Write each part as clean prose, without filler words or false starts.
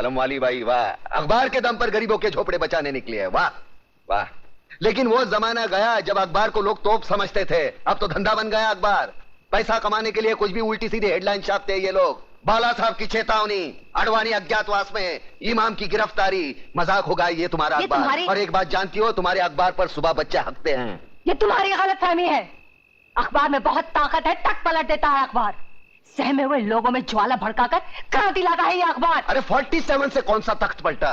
कलम वाली बाई वाह, अखबार के दम पर गरीबों के झोपड़े बचाने निकली है, वाह वाह। लेकिन वो जमाना गया जब अखबार को लोग तोप समझते थे, अब तो धंधा बन गया अखबार। पैसा कमाने के लिए कुछ भी उल्टी सीधी हेडलाइन छापते हैं ये लोग। बाला साहब की चेतावनी, अडवाणी अज्ञातवास में, इमाम की गिरफ्तारी, मजाक होगा ये तुम्हारा अखबार। और एक बात जानती हो, तुम्हारे अखबार पर सुबह बच्चे हकते हैं। ये तुम्हारी गलतफहमी है। अखबार में बहुत ताकत है, टक पलट देता है अखबार। सहमे हुए लोगों में ज्वाला भड़काकर क्रांति लाता है ये अखबार। अरे 47 से कौन सा तख्त पलटा?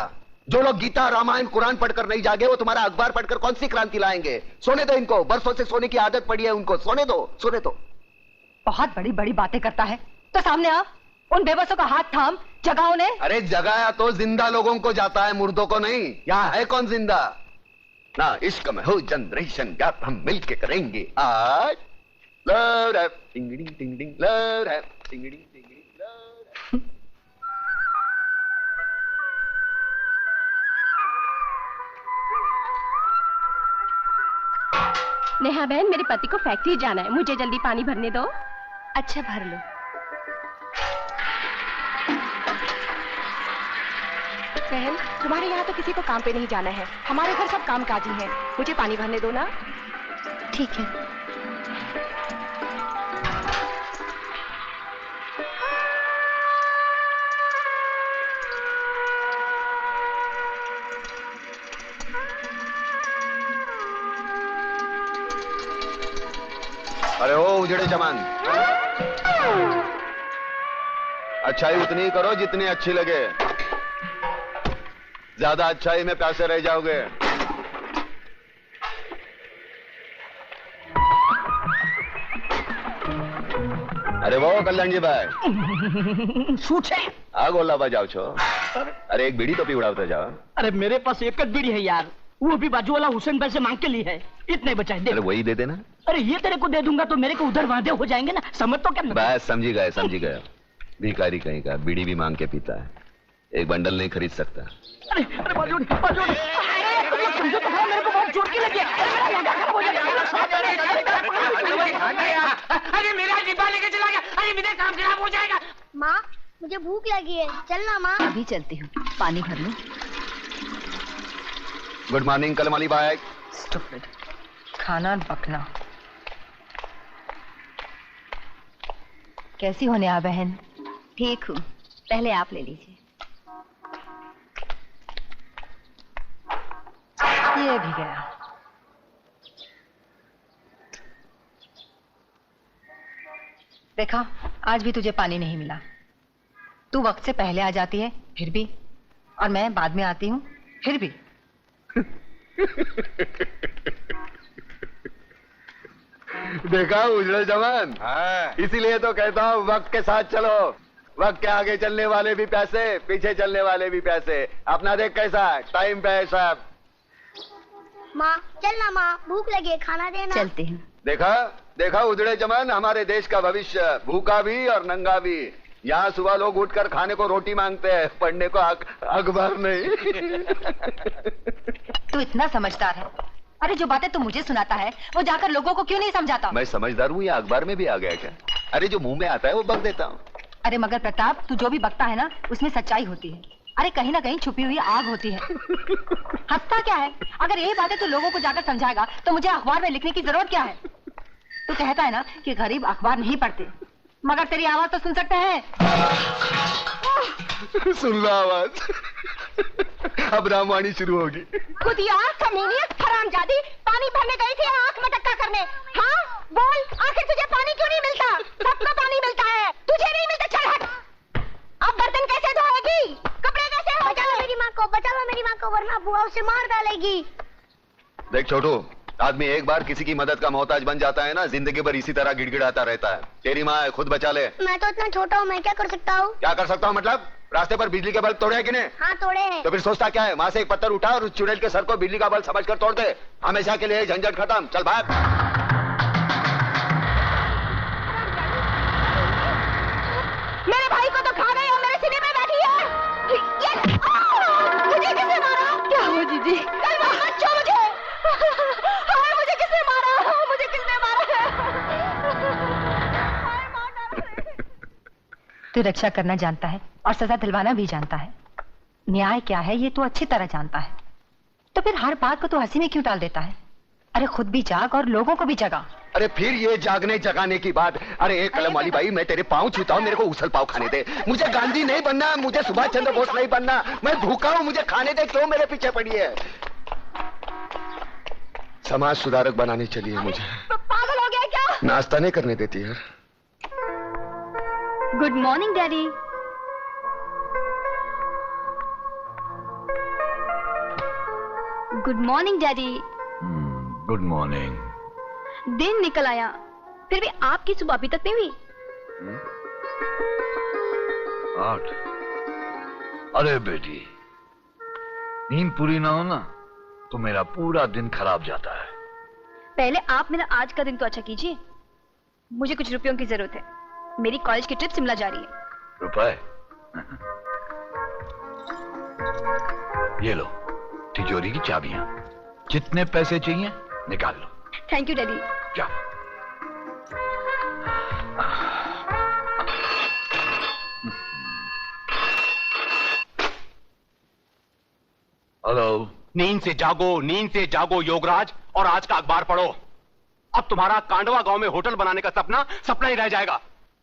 जो लोग गीता रामायण कुरान पढ़कर नहीं जागे, वो तुम्हारा अखबार पढ़कर कौन सी क्रांति लाएंगे? सोने दो इनको, बरसों से सोने की आदत पड़ी है उनको, सोने दो, सोने दो। बहुत बड़ी बड़ी बातें करता है तो सामने आ, उन बेबसों का हाथ थाम, जगाओ उन्हें। अरे जगाया तो जिंदा लोगों को जाता है, मुर्दों को नहीं। यहाँ है कौन जिंदा? ना इश्क में हो जनरेशन गैप, हम मिलके करेंगे आज। लव रैप टिंगड़ी टिंगड़ी, लव रैप टिंगड़ी टिंगड़ी, लव रैप। नेहा बहन, मेरे पति को फैक्ट्री जाना है, मुझे जल्दी पानी भरने दो। अच्छा भर लो। बहन, तुम्हारे यहाँ तो किसी को काम पे नहीं जाना है, हमारे घर सब काम काजी हैं, मुझे पानी भरने दो ना। ठीक है। अरे ओ उजड़े चमन, अच्छाई उतनी ही करो जितनी अच्छी लगे, ज्यादा अच्छाई में प्यासे रह जाओगे। अरे वो कल्याण जी भाई શું છે? आ गोला बजाओ छो। अरे एक बीड़ी तो पी उड़ाते जाओ। अरे मेरे पास एक बीड़ी है यार, वो भी बाजू वाला हुसैन भाई से मांग के ली है, इतने बचाए दे। अरे वही दे देना। अरे ये तेरे को दे दूंगा तो मेरे को उधर वादे हो जाएंगे ना, समझ तो क्या? बस समझी गए समझी गए। भिखारी कहीं का बीड़ी भी मांग के पीता है, एक बंडल नहीं खरीद सकता। अरे अरे बाजू बाजू, अरे तुम लोग समझो तो हाँ, मेरे को बहुत चोट की लगी है। अरे मेरा डिब्बा लेके चला गया, अरे मेरा काम खराब हो जाएगा। माँ मुझे भूख लगी है, चलना माँ। अभी चलती हूँ, पानी भर लूं। गुड मॉर्निंग कलमाली बाय। स्टूपिड, खाना बकना। कैसी हो नेहा बहन? ठीक हूँ, पहले आप ले लीजिए। ये भी गया। देखा, आज भी तुझे पानी नहीं मिला। तू वक्त से पहले आ जाती है फिर भी, और मैं बाद में आती हूँ फिर भी। देखा उजड़े जवान, इसीलिए तो कहता हूँ वक्त के साथ चलो। वक्त के आगे चलने वाले भी पैसे, पीछे चलने वाले भी पैसे। अपना देख कैसा टाइम पे है सब। माँ चलना माँ, भूख लगी है, खाना देना। चलती हूँ। देखा देखा उजड़े जवान, हमारे देश का भविष्य, भूखा भी और नंगा भी। यहाँ सुबह लोग उठकर खाने को रोटी मांगते हैं, पढ़ने को अखबार नहीं। तू इतना समझदार है, अरे जो बातें तू मुझे सुनाता है वो जाकर लोगों को क्यों नहीं समझाता? मैं समझदार हूँ या अखबार में भी आ गया क्या? अरे जो मुंह में आता है वो बक देता हूँ। अरे मगर प्रताप, तू जो भी बकता है ना उसमें सच्चाई होती है। अरे कहीं ना कहीं छुपी हुई आग होती है। हंसता क्या है? अगर यही बातें तू लोगों को जाकर समझाएगा तो मुझे अखबार में लिखने की जरूरत क्या है? तू कहता है ना कि गरीब अखबार नहीं पढ़ते, मगर तेरी आवाज तो सुन सकते हैं। सुन लो आवाज। अब रामवाणी शुरू होगी। खुदिया कमीनी हरामजादी, पानी भरने गई थी आंख मटक्का करने। हाँ बोल, आखिर तुझे पानी क्यों नहीं मिलता? सबको पानी मिलता है, तुझे नहीं मिलता। चल हट। अब बर्तन कैसे धोएगी, कपड़े कैसे हो? बचा लो मेरी माँ को, बचा लो मेरी माँ को, वरना बुआ उसे मार डालेगी। देख छोटू, आदमी एक बार किसी की मदद का मोहताज बन जाता है ना, जिंदगी भर इसी तरह गिड़गिड़ाता रहता है। तेरी माँ है, खुद बचा ले। मैं तो इतना छोटा हूँ, मैं क्या कर सकता हूँ? क्या कर सकता हूँ मतलब? रास्ते पर बिजली के बल्ब तोड़े हैं कि नहीं? हाँ तोड़े हैं। तो फिर सोचता क्या है? वहां से एक पत्थर उठा और उस चुड़ैल के सर को बिजली का बल्ब समझकर तोड़ दे। हमेशा के लिए झंझट खत्म। चल भाग। मेरे भाई को तो खा गई और मेरे सीने पे बैठी है। ये मुझे किसने मारा? क्या हुआ जीजी? कल मत छो मुझे। हाय मुझे किसने मारा? मुझे किसने मारा? तू रक्षा करना जानता है और सजा दिलवाना भी जानता है। न्याय क्या है ये तो अच्छी तरह जानता है, तो फिर हर बात को तो हंसी में क्यों टाल देता है? अरे खुद भी जाग और लोगों को भी जगा। अरे फिर ये जागने जगाने की बात। अरे एक कलम वाली भाई, मैं तेरे पाँव छूता हूँ, मेरे को उसल पाव खाने दे। मुझे गांधी नहीं बनना, मुझे सुभाष चंद्र बोस नहीं बनना, मैं भूखा हूँ, मुझे खाने दे। क्यों मेरे पीछे पड़ी है? समाज सुधारक बनाने चलिए मुझे। पागल हो गया क्या? नाश्ता नहीं करने देती यार। Good morning daddy. Good morning daddy. Good morning. दिन निकल आया, फिर भी आपकी सुबह अभी तक नहीं हुई। 8। अरे बेटी, नींद पूरी ना हो ना तो मेरा पूरा दिन खराब जाता है। पहले आप मेरा आज का दिन तो अच्छा कीजिए। मुझे कुछ रुपयों की जरूरत है, मेरी कॉलेज की ट्रिप शिमला जा रही है। रुपए? ये लो तिजोरी की चाबियां, जितने पैसे चाहिए निकाल लो। Thank you daddy. जाओ। हेलो। नींद से जागो योगराज, और आज का अखबार पढ़ो। अब तुम्हारा कांडवा गांव में होटल बनाने का सपना सपना ही रह जाएगा।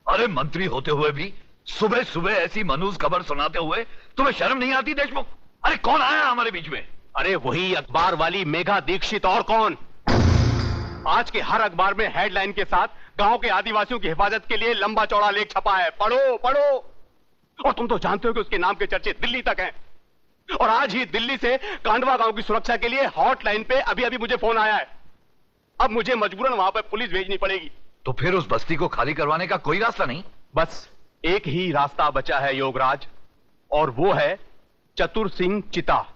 अरे मंत्री होते हुए भी सुबह सुबह ऐसी मनूस खबर सुनाते हुए तुम्हें शर्म नहीं आती देशमुख? अरे कौन आया हमारे बीच में? अरे वही अखबार वाली मेघा दीक्षित, और कौन। आज के हर अखबार में हेडलाइन के साथ गांव के आदिवासियों की हिफाजत के लिए लंबा चौड़ा लेख छपा है। पढ़ो पढ़ो। और तुम तो जानते हो कि उसके नाम के चर्चे दिल्ली तक हैं। और आज ही दिल्ली से कांडवा गांव की सुरक्षा के लिए हॉटलाइन पे अभी अभी मुझे फोन आया है। अब मुझे मजबूरन वहां पर पुलिस भेजनी पड़ेगी। तो फिर उस बस्ती को खाली करवाने का कोई रास्ता नहीं? बस एक ही रास्ता बचा है योगराज, और वो है चतुर सिंह चिता।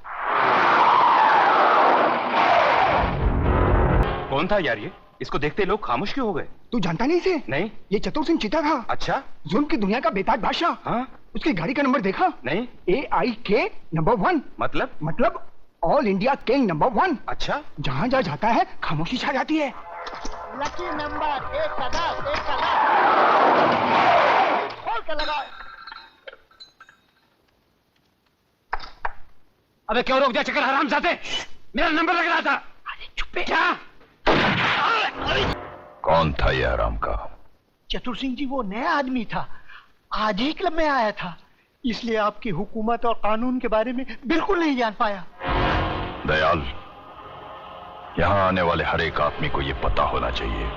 कौन था यार ये? इसको देखते लोग खामोश क्यों हो गए? तू जानता नहीं इसे? नहीं। ये चतुर सिंह चिता था। अच्छा। जुल्म की दुनिया का बेताज बादशाह। हाँ? उसकी गाड़ी का नंबर देखा? नहीं। AIK number 1। मतलब ऑल इंडिया किंग नंबर 1। अच्छा। जहाँ जहाँ जाता है खामोशी छा जाती है। लकी नंबर 1 का 10, 1 का 10। खोल के लगाओ। अबे क्यों रोक दिया चक्कर हरामजादे? मेरा नंबर लग रहा था। अरे चुप क्या? कौन था ये आराम का? चतुर सिंह जी वो नया आदमी था, आज ही क्लब में आया था, इसलिए आपकी हुकूमत और कानून के बारे में बिल्कुल नहीं जान पाया। दयाल, यहां आने वाले हर एक आदमी को यह पता होना चाहिए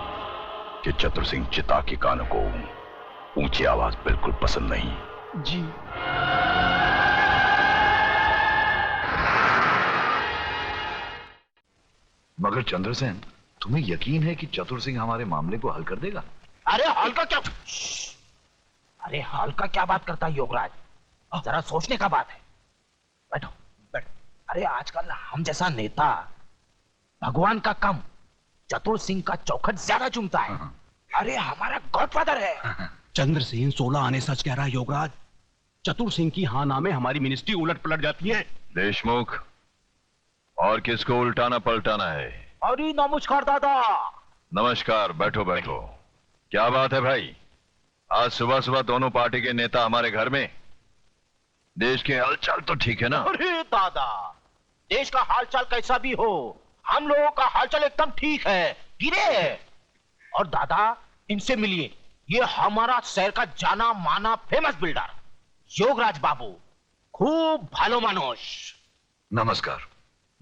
कि चतुर सिंह चिता के कानों को ऊंची आवाज बिल्कुल पसंद नहीं। जी। मगर चंद्रसेन, तुम्हें यकीन है कि चतुर सिंह हमारे मामले को हल कर देगा? अरे हाल का क्या? अरे हाल का क्या बात करता है योगराज? जरा सोचने का बात है। बैठो बैठो। अरे आजकल हम जैसा नेता भगवान का कम चतुर सिंह का चौखट ज्यादा चुनता है। अरे हमारा गॉडफादर है। चंद्र सिंह 16 आने सच कह रहा है योगराज। चतुर सिंह की हाँ नामे हमारी मिनिस्ट्री उलट पलट जाती है। देशमुख, और किसको उल्टाना पलटाना है? अरे नमस्कार दादा। नमस्कार, बैठो बैठो। क्या बात है भाई? आज सुबह सुबह दोनों पार्टी के नेता हमारे घर में। देश के हालचाल तो ठीक है ना? अरे दादा, देश का हालचाल कैसा भी हो, हम लोगों का हालचाल एकदम ठीक है, गिरे है। और दादा इनसे मिलिए, ये हमारा शहर का जाना माना फेमस बिल्डर योगराज बाबू, खूब भालो मानुष। नमस्कार।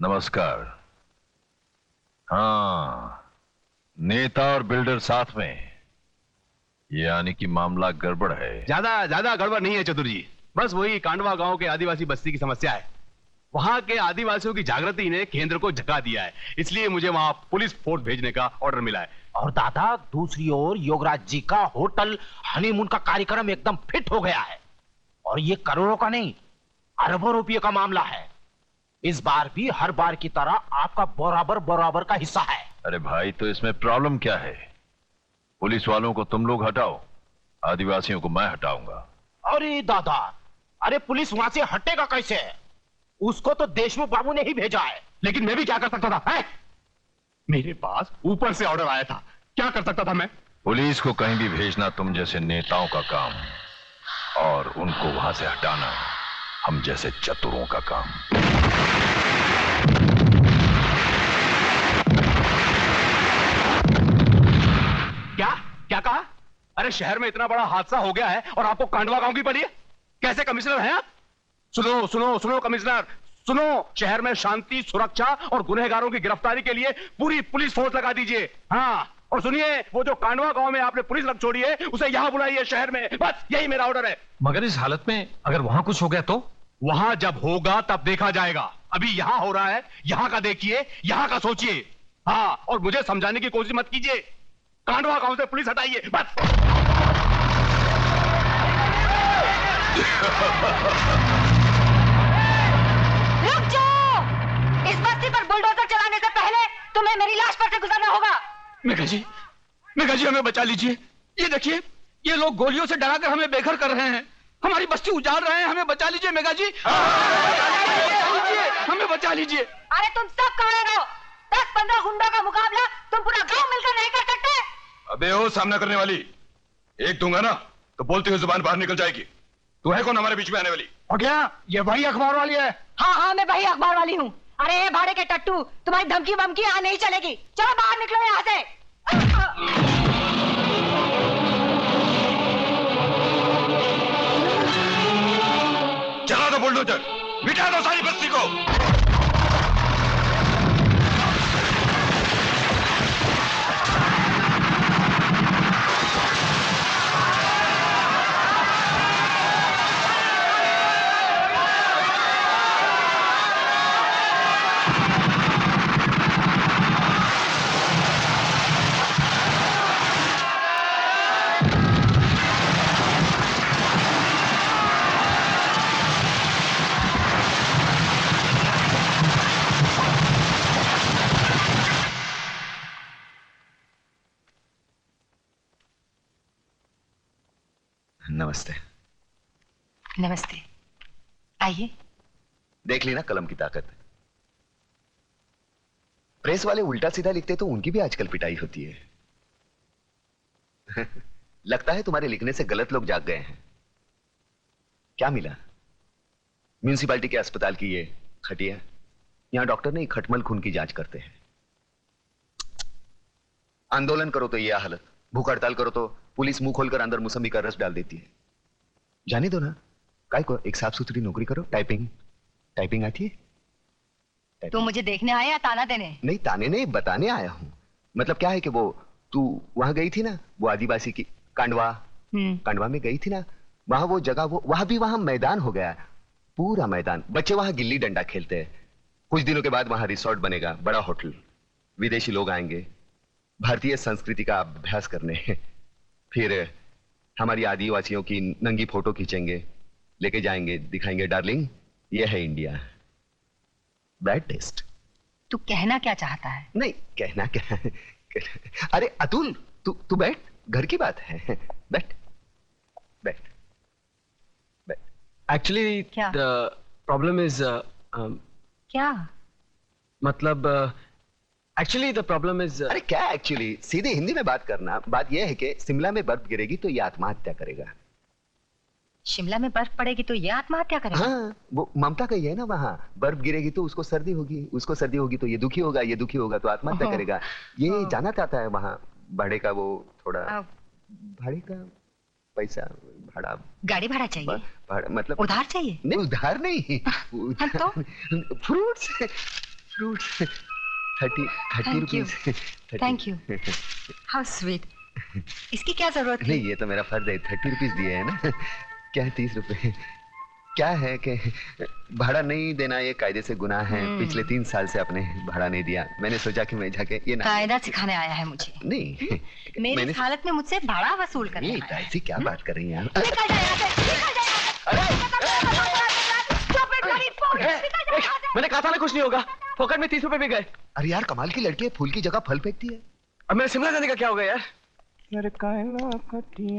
नमस्कार। हाँ, नेता और बिल्डर साथ में, यानी कि मामला गड़बड़ है। ज्यादा गड़बड़ नहीं है चतुर जी, बस वही कांडवा गांव के आदिवासी बस्ती की समस्या है। वहां के आदिवासियों की जागृति ने केंद्र को झका दिया है, इसलिए मुझे वहां पुलिस फोर्स भेजने का ऑर्डर मिला है। और दादा दूसरी ओर योगराज जी का होटल हनीमून का कार्यक्रम एकदम फिट हो गया है, और ये करोड़ों का नहीं अरबों रुपये का मामला है। इस बार भी हर बार की तरह आपका बराबर का हिस्सा है। अरे भाई, तो इसमें प्रॉब्लम क्या है? पुलिस वालों को तुम लोग हटाओ, आदिवासियों को मैं हटाऊंगा। अरे दादा, अरे पुलिस वहां से हटेगा कैसे? उसको तो देशमुख बाबू ने ही भेजा है। लेकिन मैं भी क्या कर सकता था? मेरे पास ऊपर से ऑर्डर आया था, क्या कर सकता था मैं? पुलिस को कहीं भी भेजना तुम जैसे नेताओं का काम, और उनको वहां से हटाना हम जैसे चतुरों का काम। क्या क्या कहा? अरे शहर में इतना बड़ा हादसा हो गया है और आपको कांडवा गांव की पड़ी है? कैसे कमिश्नर हैं आप? सुनो सुनो सुनो कमिश्नर, सुनो, शहर में शांति, सुरक्षा और गुनहगारों की गिरफ्तारी के लिए पूरी पुलिस फोर्स लगा दीजिए। हाँ, और सुनिए, वो जो कांडवा गांव में आपने पुलिस रख छोड़ी है उसे यहां बुलाइए शहर में। बस यही मेरा ऑर्डर है। मगर इस हालत में अगर वहां कुछ हो गया तो? वहां जब होगा तब देखा जाएगा। अभी यहां हो रहा है, यहां का देखिए, यहां का सोचिए। हाँ, और मुझे समझाने की कोशिश मत कीजिए। कांडवा गांव से पुलिस हटाइए बस। रुक जाओ! इस बस्ती पर बुलडोजर चलाने से पहले तुम्हें मेरी लाश पर से गुजरना होगा। मेघा जी हमें बचा लीजिए। ये देखिए, ये लोग गोलियों से डराकर हमें बेघर कर रहे हैं, हमारी बस्ती उजाड़ रहे हैं। हमें बचा लीजिए मेघा जी, हमें बचा लीजिए। अरे तुम सब कहाँ रहो? 10-15 गुंडों का मुकाबला तुम पूरा गांव मिलकर नहीं कर सकते। अबे ओ सामना करने वाली, एक दूंगा ना तो बोलती हुई जुबान बाहर निकल जाएगी। तू है कौन हमारे बीच में आने वाली? और क्या ये वही अखबार वाली है? हाँ, मैं वही अखबार वाली हूँ। अरे ये भाड़े के टट्टू, तुम्हारी धमकी बमकी यहाँ नहीं चलेगी। चलो बाहर निकलो यहाँ से। चला दो बुलडोजर, मिटा दो सारी बस्ती को। नमस्ते। नमस्ते, आइए। देख ली ना कलम की ताकत। प्रेस वाले उल्टा सीधा लिखते तो उनकी भी आजकल पिटाई होती है। लगता है तुम्हारे लिखने से गलत लोग जाग गए हैं। क्या मिला? म्यूनिसिपालिटी के अस्पताल की ये खटिया, यहां डॉक्टर नहीं खटमल खून की जांच करते हैं। आंदोलन करो तो ये हालत, भूख हड़ताल करो तो पुलिस मुंह खोलकर अंदर मौसमी का रस डाल देती है। जाने दो ना, काय को एक साफ सुथरी नौकरी करो। टाइपिंग आती है? तुम मुझे देखने आए या ताना देने? नहीं, ताने नहीं, बताने आया हूं। मतलब क्या है कि वो तू वहां गई थी ना, वो आदिवासी की कांडवा में गई थी ना, वहां वो जगह, वो वहां भी वहां मैदान हो गया, पूरा मैदान। बच्चे वहां गिल्ली डंडा खेलते हैं। कुछ दिनों के बाद वहां रिसोर्ट बनेगा, बड़ा होटल, विदेशी लोग आएंगे भारतीय संस्कृति का अभ्यास करने। फिर हमारी आदिवासियों की नंगी फोटो खींचेंगे, लेके जाएंगे, दिखाएंगे डार्लिंग ये है इंडिया। Bad taste. तू कहना क्या चाहता है? नहीं, कहना क्या। अरे अतुल, तू बैठ, घर की बात है। बैठ बैठ बैठ। एक्चुअली क्या? द प्रॉब्लम इज क्या मतलब एक्चुअली द प्रॉब्लम इज अरे क्या एक्चुअली, सीधे हिंदी में बात करना। बात यह है कि शिमला में बर्फ गिरेगी तो ये आत्महत्या करेगा। शिमला में बर्फ पड़ेगी तो ये आत्महत्या करेगा? हाँ, वो ममता का ही है ना, वहां बर्फ गिरेगी तो उसको सर्दी होगी, उसको सर्दी होगी तो ये दुखी होगा, ये दुखी होगा तो आत्महत्या करेगा। ये जाना चाहता है वहां भाड़े का, वो थोड़ा भाड़े का पैसा, भाड़ा, गाड़ी भाड़ा चाहिए? भाड़ा मतलब उधार चाहिए? नहीं, उधार नहीं, तो fruits 30 rupees. Thank you, how sweet. इसकी क्या जरूरत है? नहीं, ये तो मेरा फर्ज है, 30 रुपीज दिए है ना। क्या है 30 रुपए? क्या है कि भाड़ा नहीं देना ये कायदे से गुनाह है। पिछले 3 साल से आपने भाड़ा नहीं दिया, मैंने सोचा कि मैं जाके ये ना। कायदा सिखाने आया है मुझे? नहीं, मेरी हालत में मुझसे भाड़ा वसूल करने आया है। ऐसी क्या बात कर रही हैं आप? निकल जाए यहाँ से, निकल जाए यहाँ से। मैंने कहा था ना कुछ नहीं होगा, फोकट में 30 रुपए भी गए। अरे यार, कमाल की लड़की है, फूल की जगह फल फेंकती है। अब मेरे शिमला जाने का क्या होगा यार?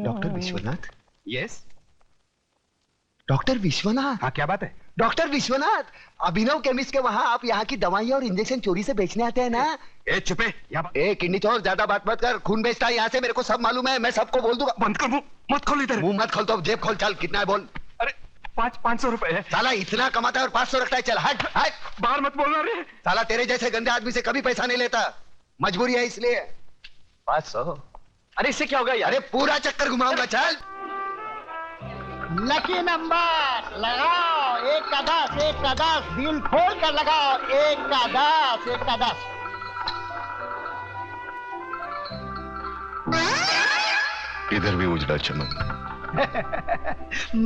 Doctor Vishwanath? Yes doctor Vishwanath. हाँ, क्या बात है? डॉक्टर विश्वनाथ, अभिनव केमिस्ट के वहाँ आप यहाँ की दवाइयाँ और इंजेक्शन चोरी से बेचने आते हैं ना? ए चुपे, ए किडनी चोर, ज्यादा बात मत कर। खून बेचता है यहाँ से, मेरे को सब मालूम है, मैं सबको बोल दूंगा। बंद कर मुंह, मत खोल इधर। मुंह मत खोल तो जेब खोल, चल कितना है बोल। अरे 500 रुपए है। साला इतना कमाता है और 500 रखता है। चल हट हट। बाहर मत बोलना रे। साला तेरे जैसे गंदे आदमी से कभी पैसा नहीं लेता, मजबूरी है इसलिए। 500? अरे इससे क्या होगा यार? अरे पूरा चक्कर घुमाऊंगा। चल लकी नंबर लगाओ, 1 का 10, 1 का 10, दिल खोल कर लगाओ, 1 का 10, 1 का 10। इधर भी उजड़ा चमन।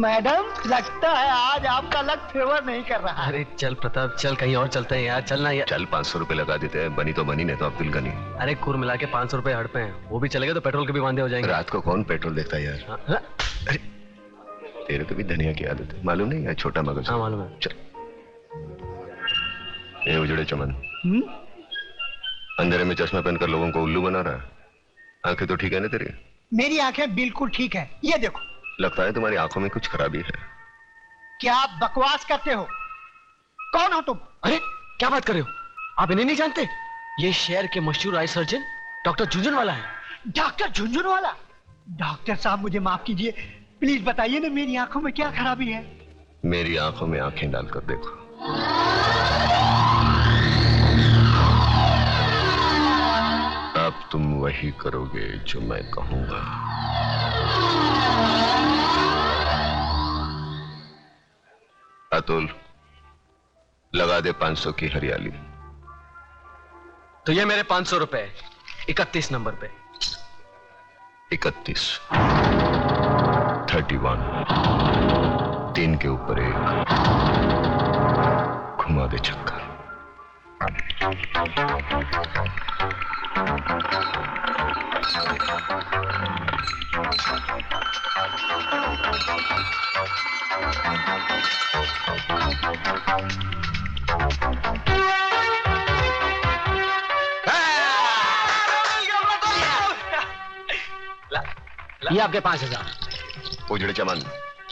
मैडम लगता है आज आपका लक फेवर नहीं कर रहा। अरे चल प्रताप, चल कहीं और चलते हैं यार, चलना यार। चल 500 रुपए लगा देते हैं, बनी तो बनी, नहीं तो अब्दुल गनी। अरे कुल मिला के 500 रुपए हड़पे हैं, वो भी चलेगा तो पेट्रोल के भी वांदे हो जाएंगे। रात को कौन पेट्रोल देखता है यार? हाँ? अरे तेरे को भी धनिया की आदत है, मालूम नहीं है? छोटा मगज। हाँ मालूम है। चल ये उजड़े चमन अंधेरे में चश्मा पहनकर लोगों को उल्लू बना रहा है। आंखें तो ठीक है ना तेरी? मेरी आंखें बिल्कुल ठीक है, ये देखो। लगता है तुम्हारी आंखों में कुछ खराबी है। क्या आप बकवास करते हो? कौन हो तुम? अरे क्या बात कर रहे हो? आप इन्हें नहीं जानते? ये शहर के मशहूर आई सर्जन डॉक्टर झुंझुनवाला है। डॉक्टर झुंझुनवाला? डॉक्टर साहब मुझे माफ कीजिए, प्लीज बताइए ना मेरी आंखों में क्या खराबी है? मेरी आंखों में आंखें डालकर देखो। अब तुम वही करोगे जो मैं कहूंगा। अतुल लगा दे 500 की हरियाली। तो ये मेरे 500 रुपए 31 नंबर पे। 31 31 3 के ऊपर 1 घुमा दे चक्कर। ये आपके 5000। उजड़े चमन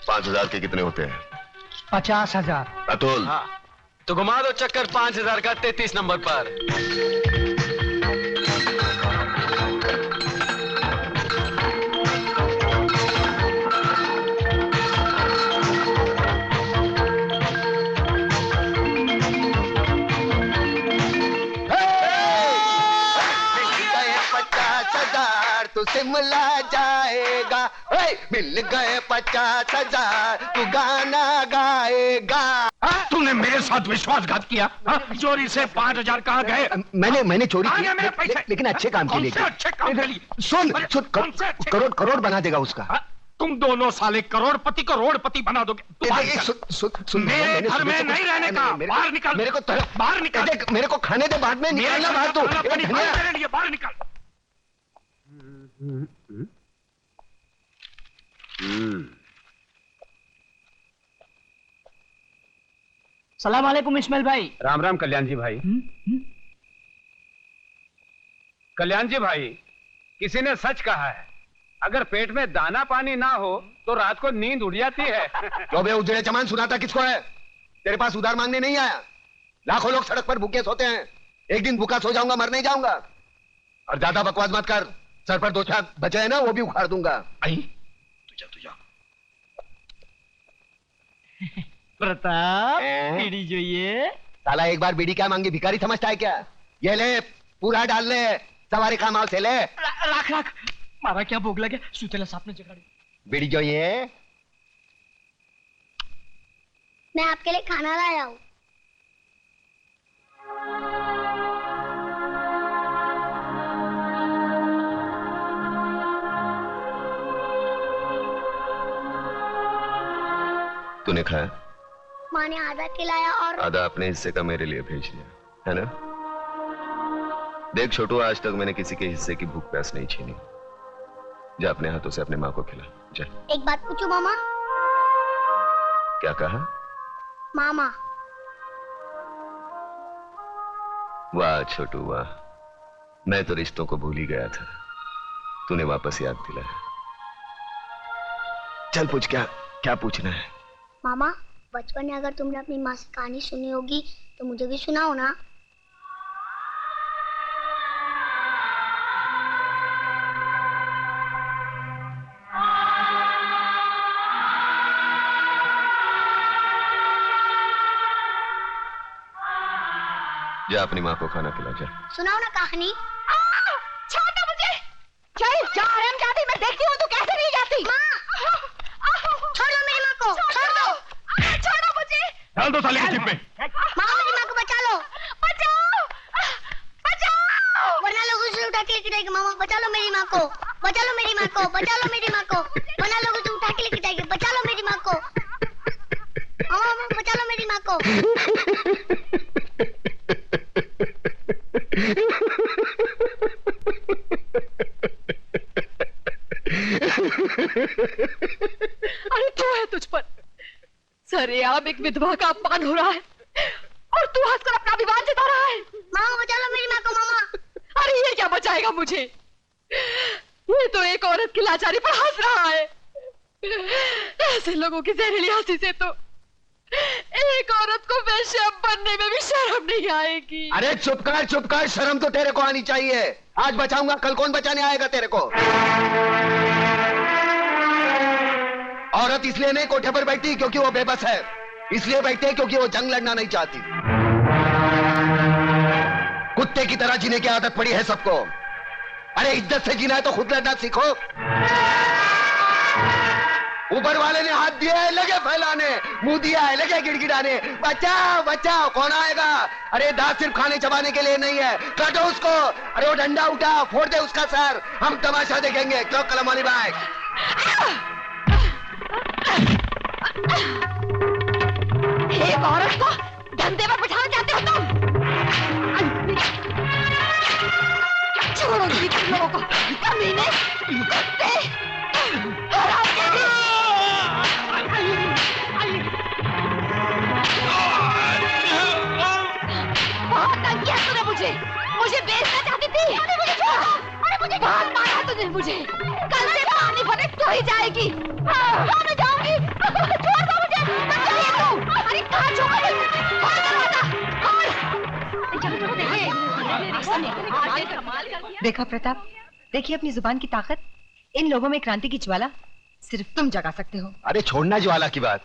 5000 के कितने होते हैं? 50,000। अतुल हाँ तो घुमा दो चक्कर 5000 का 33 नंबर पर। तू शिमला जाएगा, मिल गए 50,000 तू गाना गाएगा। तूने मेरे साथ विश्वासघात किया। चोरी से 5,000 कहाँ गए? मैंने चोरी की, मेरे पैसे। लेकिन अच्छे काम के लिए। अच्छे काम के लिए। सुन करोड़ बना देगा उसका। तुम दोनों साले करोड़पति बना दोगे। मेरे घर में नहीं रहने का। बाहर निकल। मेरे को बाहर निकल। मेरे को खाने दे, बाद में निकलना बाहर। तो मेरे लिए बाहर निकल। सलाम वालेकुम इस्माइल भाई। राम राम कल्याण जी भाई। कल्याण जी भाई, किसी ने सच कहा है, अगर पेट में दाना पानी ना हो तो रात को नींद उड़ जाती है। लो बे उजड़े चमान, सुनाता किसको है? तेरे पास उधार मांगने नहीं आया। लाखों लोग सड़क पर भूखे सोते हैं, एक दिन भूखा सो जाऊंगा, मर नहीं जाऊंगा। और ज्यादा बकवास मत कर, सर पर 2 छाप बचे हैं ना, वो भी उखाड़ दूंगा। तुझा प्रताप बीड़ी જોઈએ। साला एक बार बीड़ी क्या मांगी, भिखारी समझता है क्या? ये ले, पूरा डाल ले, सवारी का माल से ले। राख मारा क्या भूख लगे, सुतेला सापने जगाड़ी। बीड़ी જોઈએ? मैं आपके लिए खाना लाया हूँ। तूने खाया? माँ ने आधा खिलाया और आधा अपने हिस्से का मेरे लिए भेज दिया है ना? देख छोटू, आज तक मैंने किसी के हिस्से की भूख प्यास नहीं छीनी। जा अपने हाथों से अपने माँ को खिला जा। एक बात पूछूं मामा? क्या कहा? मामा। वाह छोटू वाह, मैं तो रिश्तों को भूल ही गया था, तूने वापस याद दिलाया। चल पूछ, क्या पूछना है? मामा, बचपन में अगर तुमने अपनी माँ से कहानी सुनी होगी तो मुझे भी सुनाओ ना। जा अपनी माँ को खाना खिला जा। सुनाओ ना कहानी। छोड़ दो मुझे। चल जा हम जाती, मैं देखती हूँ तू कैसे नहीं जाती। छोड़ दो मेरी माँ को, छोड़ दो। छोड़ो मुझे। डाल दो साले की जीप में। माँ मेरी माँ को बचा लो, बचाओ बचाओ। वरना लोग उसे उठा के लेके जाएंगे। मामा बचा लो मेरी माँ को, बचा लो मेरी माँ को, बचा लो मेरी माँ को, वरना लोग उसे उठा के लेके जाएंगे। बचा लो मेरी माँ को, मामा बचा लो मेरी माँ को। अरे तू है तुझ पर सरेआम एक विधवा का अपमान हो रहा है और तू हंसकर अपना अभिमान जता रहा है। मामा बचा लो मेरी माँ को। मामा अरे ये क्या बचाएगा मुझे? ये तो एक औरत की लाचारी पर हंस रहा है। ऐसे लोगों की जहरीली हंसी से तो एक औरत को वेश्या बनने में भी शर्म नहीं आएगी। अरे चुप कर, शर्म तो तेरे को आनी चाहिए। आज बचाऊंगा, कल कौन बचाने आएगा तेरे को? औरत इसलिए नहीं कोठे पर बैठती क्योंकि वो बेबस है, इसलिए बैठती है क्योंकि वो जंग लड़ना नहीं चाहती। कुत्ते की तरह जीने की आदत पड़ी है सबको। अरे इज्जत से जीना है तो खुद लड़ना सीखो। ऊपर वाले ने हाथ दिया है लगे फैलाने, मुंह दिया है लगे गिड़गिड़ाने। बचाओ बचाओ, कौन आएगा? अरे दांत सिर्फ खाने चबाने के लिए नहीं है, काटो उसको। अरे वो डंडा उठा, फोड़ दे उसका सर, हम तमाशा देखेंगे। क्यों कलम वाली बाइक? एक औरत को धंधे पर बिठाना चाहते हो तुम? छोड़ो जी तुम लोगों को, कमीने, कुत्ते, बहुत तंग किया तूने मुझे बेचना चाहती थी। अरे मुझे छोड़ो, अरे मुझे बहुत मारा तूने मुझे। कल से पानी भरे तो ही जाएगी। मैं जाऊंगी, छोड़ दो मुझे। चलिए तू, अरे कहाँ छोड़ दे? देखा प्रताप, देखिए अपनी जुबान की ताकत। इन लोगों में क्रांति की ज्वाला सिर्फ तुम जगा सकते हो। अरे छोड़ना ज्वाला की बात,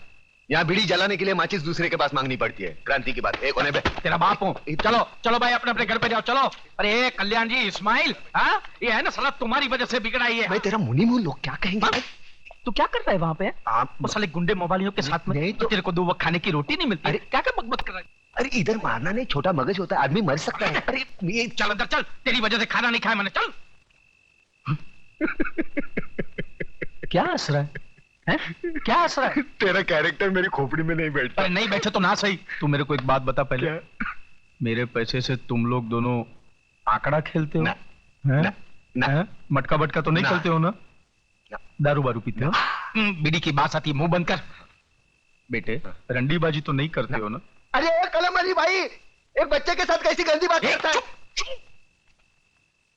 यहाँ बीड़ी जलाने के लिए माचिस दूसरे के पास मांगनी पड़ती है। क्रांति की बात एक होने पे तेरा बाप हूँ। चलो चलो भाई, अपने अपने घर पे जाओ। चलो। अरे कल्याण जी, इस्माइल, हाँ ये है ना साला तुम्हारी वजह से बिगड़ा ही है। मैं तेरा मुनी मुंह, लोग क्या कहेंगे? तू क्या कर रहा है वहाँ पे? आप वो साले गुंडे मोबाइलियों के साथ में तो तेरे को 2 वक्त खाने की रोटी नहीं मिलती। अरे क्या क्या बकबक कर रहा है? अरे इधर मारना नहीं, छोटा मगज होता है, आदमी मर सकता है। अरे ये चल अंदर चल, तेरी वजह से खाना नहीं खाया मैंने। चल। क्या हंस रहा है? क्या हंस रहा है? तेरा कैरेक्टर मेरी खोपड़ी में नहीं बैठता। अरे नहीं बैठे तो ना सही। तू मेरे को एक बात बता पहले। क्या? मेरे पैसे से तुम लोग दोनों आंकड़ा खेलते हो? ना, हैं? ना, हैं? मटका बटका तो नहीं ना, खेलते हो ना? दारू बारू पीते हो? बीड़ी की बात आती है, मुंह बंद कर। बेटे रंडीबाजी तो नहीं करते हो ना? अरे कलम अली भाई, एक बच्चे के साथ कैसी गंदी बात करता है?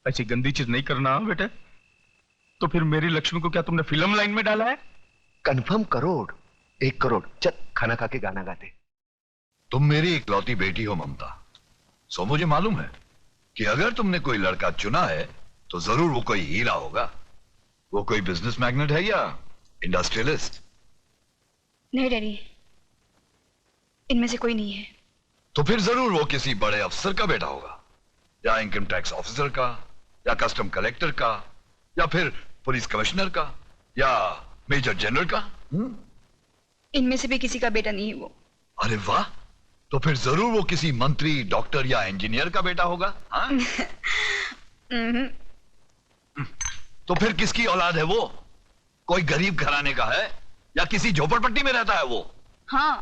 ऐसी गंदी चीज नहीं करना हाँ बेटे। तो फिर मेरी लक्ष्मी को क्या तुमने फिल्म लाइन में डाला है? कंफर्म करोड़, 1 करोड़। चल खाना खा के गाना गाते। तुम मेरी इकलौती बेटी हो ममता, सो मुझे मालूम है कि अगर तुमने कोई लड़का चुना है तो जरूर वो कोई हीरा होगा। वो कोई बिजनेस मैग्नेट है या इंडस्ट्रियलिस्ट? नहीं डैडी, इनमें से कोई नहीं है। तो फिर जरूर वो किसी बड़े अफसर का बेटा होगा, या इनकम टैक्स ऑफिसर का, या कस्टम कलेक्टर का, या फिर पुलिस कमिश्नर का, या मेजर जनरल का। इनमें से भी किसी का बेटा नहीं है वो। अरे वाह, तो फिर जरूर वो किसी मंत्री, डॉक्टर या इंजीनियर का बेटा होगा। हाँ? तो फिर किसकी औलाद है वो? कोई गरीब घराने का है या किसी झोपड़पट्टी में रहता है वो? हाँ,